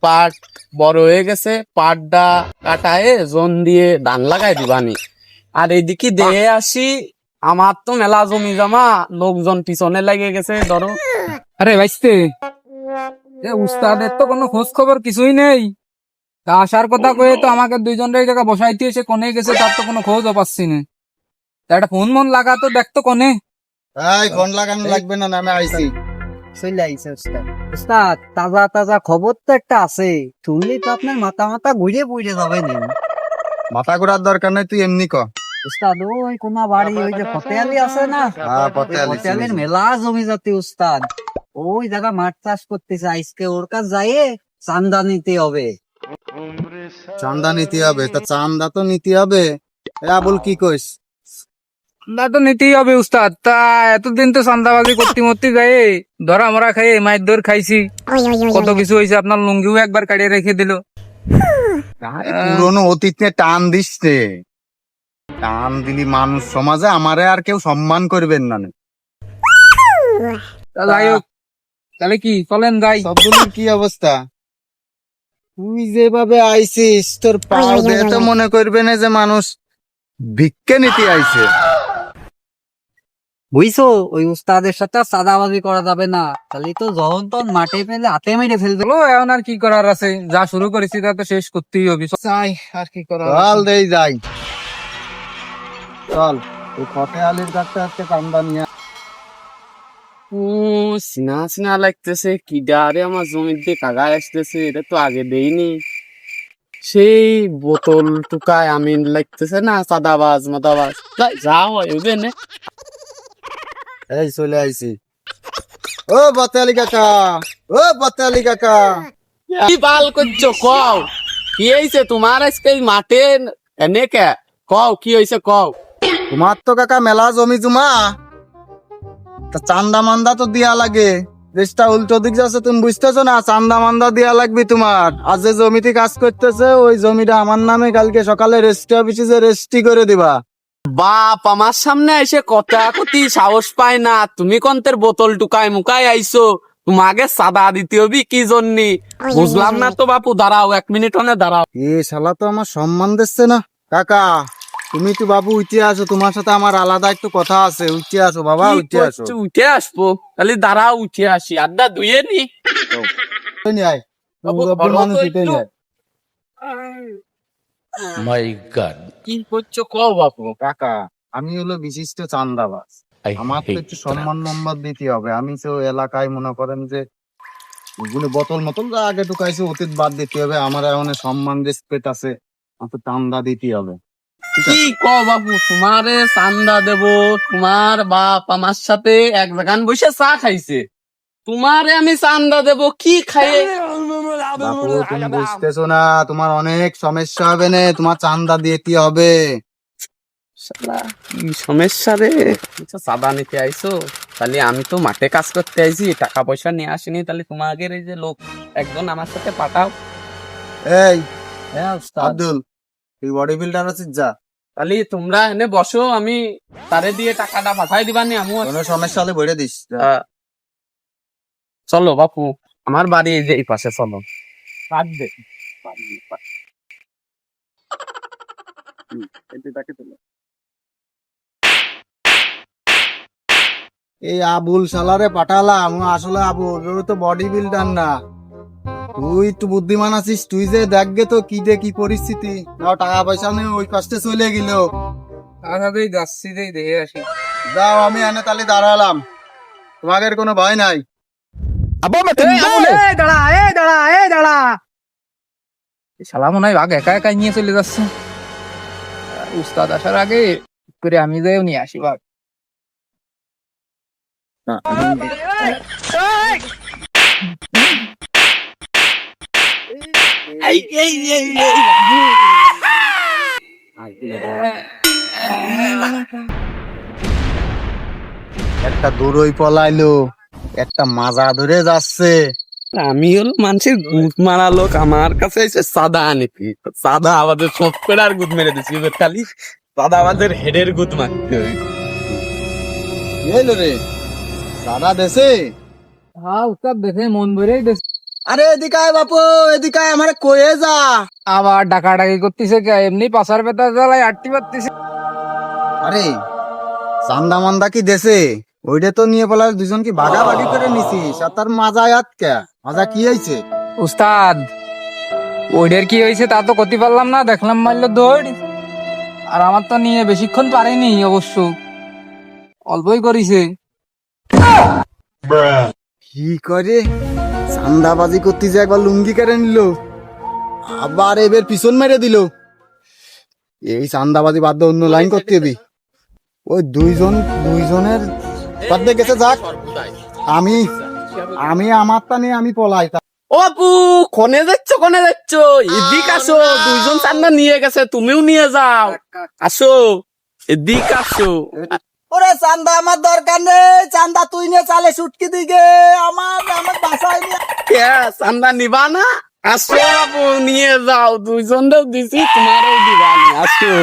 পাট বড় হয়ে গেছে, পাটটা কাটায়ে জন দিয়ে ধান লাগাই দিবানি। আর এইদিকে দিয়ে আসি, আমার তো মেলা জমি জমা, লোকজন পিছনে লেগে গেছে ধরো। আরে ভাইস্তে, উস্তাদের তো কোনো খোঁজ খবর কিছুই নেই। তা আসার কথা কয়ে তো আমাকে দুইজনের জায়গা বসাইতে এসে কোনে গেছে, তার তো কোনো খোঁজও পাচ্ছি না। তা একটা ফোন মন লাগাতো, দেখতো কোনে। এই ফোন লাগানো লাগবে না, নামে আইছি। চলে আইছে উস্তাদ। উস্তাদ, তাজা তাজা খবর তো একটা আছে, শুনলি তো আপনার মাথা মাথা ঘুরে পুড়ে যাবে না। মাথা ঘোরার দরকার নাই, তুই এমনি ক। উস্তাদ, ওই কোনা বাড়ি, ওই যে ফতেয়ালি আছে না, ফতেয়ালির মেলা জমি জাতি উস্তাদ। ওই জায়গা মাঠ চাষ করতেছে, আজকে ওর কাছে যাইয়ে চান্দা নিতে হবে। চান্দা নিতে হবে? তা চান্দা তো নিতে হবে। আবুল কি কইস? চান্দা তো নিতেই হবে উস্তাদ। তা এতদিন তো চান্দাবাজি করতে মরতে যাই, ধরা মরা খাই, মায়ের দর খাইছি, কত কিছু হয়েছে। আপনার লুঙ্গিও একবার কাটিয়ে রেখে দিল। পুরনো অতীত নিয়ে টান দিস রে। টান দিলি মানুষ সমাজে আমারে আর কেউ সম্মান করবেন না। তা যাই হোক, তাহলে কি চলেন যাই। সবগুলোর কি অবস্থা? তুই যেভাবে আইছিস, তোর পাও দিয়ে তো মনে করবে না যে মানুষ ভিক্ষে নিতে আইছে। বুঝছো, ওই উস্তাদের সাথে চাঁদাবাজি করা যাবে না, তাহলে তো যখন তখন মাঠে ফেলে হাতে মেরে ফেলবে। চলো, এখন আর কি করার আছে, যা শুরু করেছি তা তো শেষ করতেই হবে। যাই, আর কি করার চল আছে। দেই যাই, চল ওই ফটে আলীর কাছে আজকে চান্দা নিয়ে। সিনা সিনা লাগতেছে, কিডা রে আমার জমির দিয়ে কাগায় আসতেছে, এটা তো আগে দেইনি। সেই বোতল টুকায় আমিন লাগতেছে না, সাদাবাজ মাদাবাজ যা হয় ওই নে। এই চলে আইছি। ও বতালি কাকা, ও বতালি কাকা। কি বাল করছো কও? কি হয়েছে তোমার আজকে এই মাঠে এনে কে? কও কি হয়েছে কও। তোমার তো কাকা মেলা জমি জমা, তা চান্দা মান্দা তো দিয়া লাগে। দেশটা উল্টো দিক যাচ্ছে, তুমি বুঝতেছো না? চান্দা মান্দা দিয়া লাগবে তোমার। আজ যে জমিতে কাজ করতেছে, ওই জমিটা আমার নামে কালকে সকালে রেজিস্ট্রি অফিসে যে রেজিস্ট্রি করে দিবা। বাপ আমার সামনে এসে কথা কতি সাহস পায় না, তুমি কন্তের বোতল টুকায় মুকায় আইছো, তোমাকে সাদা দিতে হবি কি জন্যে? বুঝলাম না তো বাপু, দাঁড়াও 1 মিনিট অনে দাঁড়াও। এ শালা তো আমার সম্মান দিচ্ছে না। কাকা তুমি তো বাবু উঠে আসো, তোমার সাথে আমার আলাদা একটু কথা আছে। উঠে আসো বাবা, কি উঠে আসো। করছো? উঠে আসবো? তাহলে দাঁড়াও, উঠে আসি, আড্ডা দুইয়ে নি। বাবু, গভীর ধরো মানুষ তো এটাই একটু। নয়। My God, কি করছো কও বাপু। কাকা আমি হলো বিশিষ্ট চান্দাবাজ, I আমার তো hate একটু that. সম্মান নম্বর দিতে হবে। আমি তো এলাকায় মনে করেন যে ওগুলো বোতল মতল যা আগে ঢুকাইছে অতীত বাদ দিতে হবে। আমার এখন সম্মান রেসপেক্ট আছে, আমার তো চান্দা দিতে হবে। ঠিক কি আছে? কও বাবু, তোমারে চান্দা দেব? তোমার বাপ আমার সাথে এক জায়গায় বসে চা খাইছে, তোমারে আমি চান্দা দেব কি খাইয়ে? বাপু তুমি বুঝতেছো না, তোমার অনেক সমস্যা হবে না, তোমার চান্দা দিতে হবে। শালা, কি সমস্যা রে? আচ্ছা, চাঁদা নিতে আইছো? তাহলে আমি তো মাঠে কাজ করতে আইছি, টাকা পয়সা নিয়ে আসিনি। তাহলে তোমাদের এই যে লোক একজন আমার সাথে পাঠাও। এই হ্যাঁ উস্তাদ। আব্দুল, তুই বডি বিল্ডার আছিস, যা। তাহলে তোমরা এনে বসো, আমি তারে দিয়ে টাকাটা পাঠাই দিবানি। আমিও কোনো সমস্যা হলে বলে দিস, যা। চলো বাপু, আমার বাড়ি এই যে এই পাশে, চলো। কাটবে এই আবুল শালারে পাঠালাম, ও আসলে আবুল, ও তো বডি বিল্ডার না। তুই তো বুদ্ধিমান আছিস, তুই যে দেখবে তো কি যে কি পরিস্থিতি। নাও টাকা পয়সা নিয়ে ওই পাশে চলে গেল। তাড়াতাড়ি যাচ্ছি, দেখে আসি। যাও, আমি এনে তাহলে দাঁড়ালাম, তোমাদের কোনো ভয় নাই। শালা মনে হয় বাঘ একা একা নিয়ে চলে যাচ্ছে। উস্তাদ আসার আগে করে আমি যাইও নিয়ে আসি বাঘ। একটা দূরই পলাইলো, একটা মাজা ধরে যাচ্ছে। আমি হলো মানুষের গুদ মারা লোক, আমার কাছে এসে সাদা আনিতি, সাদা আমাদের সব করে আর গুদ মেরে দিচ্ছি। এবার খালি সাদা আমাদের হেডের গুদ মারতে হবে। এলো রে সাদা দেশে। হ্যাঁ উস্তাদ, দেখে মন ভরেই আরে এদিকে আয় বাপু, এদিকে আয়, আমারে কয়ে যা। আবার ডাকাডাকি করতেছে কে? এমনি পাশার বেতা জ্বালায় আটটি পারতেছে। আরে চান্দা মান্দা কি দেশে ওইটা তো নিয়ে বলার দুজন কি ভাগাভাগি করে নিছিস, আর তার মাজা কে মাজা কি হয়েছে? উস্তাদ ওইটার কি হয়েছে তা তো করতে পারলাম না, দেখলাম মারলো দৌড়। আর আমার তো নিয়ে বেশিক্ষণ পারেনি অবশ্য, অল্পই করেছে। কি করে চান্দাবাজি করতে যে একবার লুঙ্গি কেড়ে নিল, আবার এবার পিছন মেরে দিল। এই চান্দাবাজি বাদ দিয়ে অন্য লাইন করতে হবে। ওই দুইজনের বাদ দিয়ে গেছে, যাক আমি আমি আমারটা নিয়ে আমি পলাই। ও আপু, কনে যাচ্ছ এদিক আসো, দুইজন চান্দা নিয়ে গেছে, তুমিও নিয়ে যাও, আসো এদিক আসো। ওরে চান্দা আমার দরকার নেই, চান্দা তুই নিয়ে চালে সুটকি দিকে, আমার আমার বাসায় নিয়ে। কে চান্দা নিবা না? আসো আপু নিয়ে যাও, দুইজনও দিছি, তোমারও দিবা, আসো।